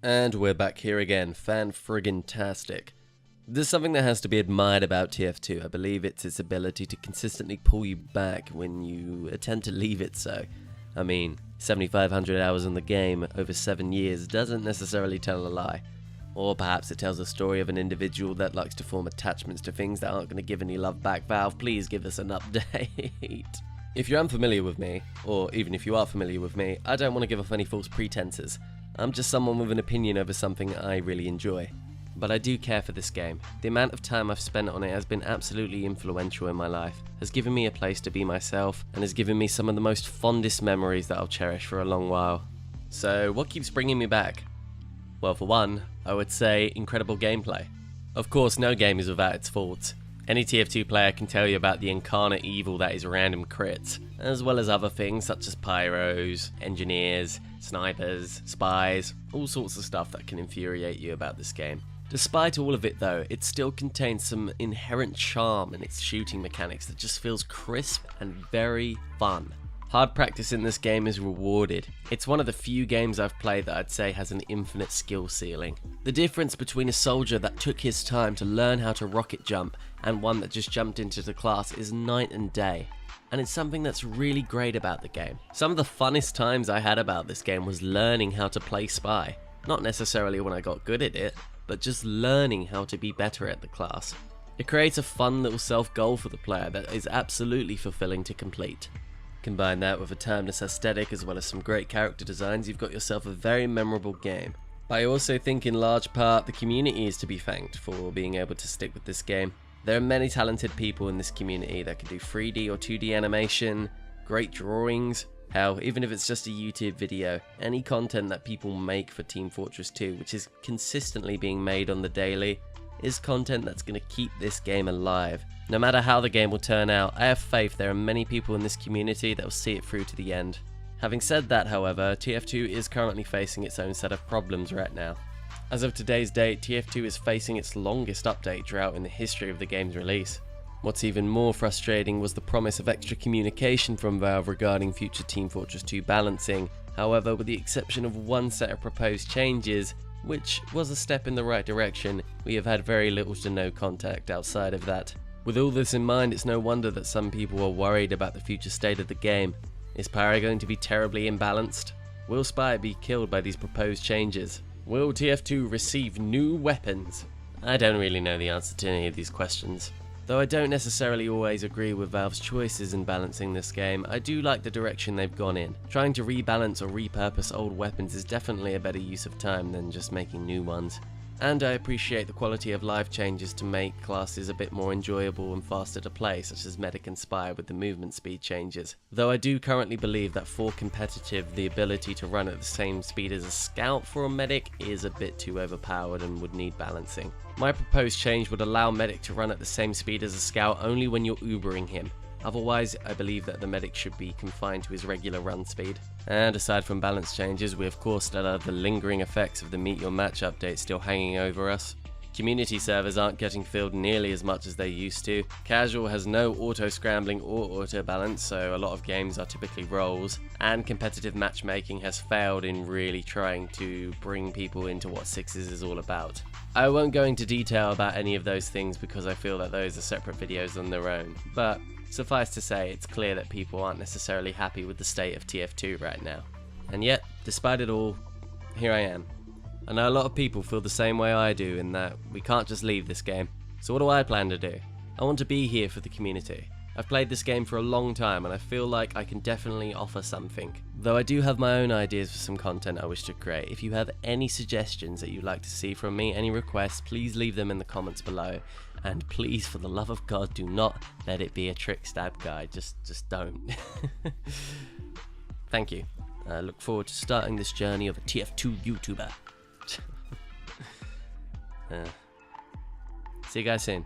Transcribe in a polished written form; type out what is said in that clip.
And we're back here again, fan-friggin-tastic. There's something that has to be admired about TF2. I believe it's its ability to consistently pull you back when you attempt to leave it so. I mean, 7,500 hours in the game over 7 years doesn't necessarily tell a lie. Or perhaps it tells a story of an individual that likes to form attachments to things that aren't going to give any love back. Valve, please give us an update. If you're unfamiliar with me, or even if you are familiar with me, I don't want to give off any false pretenses. I'm just someone with an opinion over something I really enjoy. But I do care for this game. The amount of time I've spent on it has been absolutely influential in my life, has given me a place to be myself, and has given me some of the most fondest memories that I'll cherish for a long while. So what keeps bringing me back? Well, for one, I would say incredible gameplay. Of course, no game is without its faults. Any TF2 player can tell you about the incarnate evil that is random crits, as well as other things such as pyros, engineers, snipers, spies, all sorts of stuff that can infuriate you about this game. Despite all of it though, it still contains some inherent charm in its shooting mechanics that just feels crisp and very fun. Hard practice in this game is rewarded. It's one of the few games I've played that I'd say has an infinite skill ceiling. The difference between a soldier that took his time to learn how to rocket jump and one that just jumped into the class is night and day. And it's something that's really great about the game. Some of the funnest times I had about this game was learning how to play spy. Not necessarily when I got good at it, but just learning how to be better at the class. It creates a fun little self-goal for the player that is absolutely fulfilling to complete. Combine that with a timeless aesthetic as well as some great character designs, you've got yourself a very memorable game. I also think in large part the community is to be thanked for being able to stick with this game. There are many talented people in this community that can do 3D or 2D animation, great drawings, hell, even if it's just a YouTube video, any content that people make for Team Fortress 2, which is consistently being made on the daily, is content that's going to keep this game alive. No matter how the game will turn out, I have faith there are many people in this community that will see it through to the end. Having said that, however, TF2 is currently facing its own set of problems right now. As of today's date, TF2 is facing its longest update drought in the history of the game's release. What's even more frustrating was the promise of extra communication from Valve regarding future Team Fortress 2 balancing. However, with the exception of one set of proposed changes, which was a step in the right direction, we have had very little to no contact outside of that. With all this in mind, it's no wonder that some people are worried about the future state of the game. Is Pyro going to be terribly imbalanced? Will Spy be killed by these proposed changes? Will TF2 receive new weapons? I don't really know the answer to any of these questions. Though I don't necessarily always agree with Valve's choices in balancing this game, I do like the direction they've gone in. Trying to rebalance or repurpose old weapons is definitely a better use of time than just making new ones. And I appreciate the quality of life changes to make classes a bit more enjoyable and faster to play, such as Medic and Spy with the movement speed changes. Though I do currently believe that for competitive, the ability to run at the same speed as a Scout for a Medic is a bit too overpowered and would need balancing. My proposed change would allow Medic to run at the same speed as a Scout only when you're Ubering him. Otherwise, I believe that the Medic should be confined to his regular run speed. And aside from balance changes, we of course still have the lingering effects of the Meet Your Match update still hanging over us. Community servers aren't getting filled nearly as much as they used to. Casual has no auto-scrambling or auto-balance, so a lot of games are typically roles. And competitive matchmaking has failed in really trying to bring people into what Sixes is all about. I won't go into detail about any of those things because I feel that those are separate videos on their own, but suffice to say, it's clear that people aren't necessarily happy with the state of TF2 right now. And yet, despite it all, here I am. I know a lot of people feel the same way I do in that we can't just leave this game. So what do I plan to do? I want to be here for the community. I've played this game for a long time and I feel like I can definitely offer something. Though I do have my own ideas for some content I wish to create. If you have any suggestions that you'd like to see from me, any requests, please leave them in the comments below. And please, for the love of God, do not let it be a trick stab guide. Just don't. Thank you. I look forward to starting this journey of a TF2 YouTuber. See you guys soon.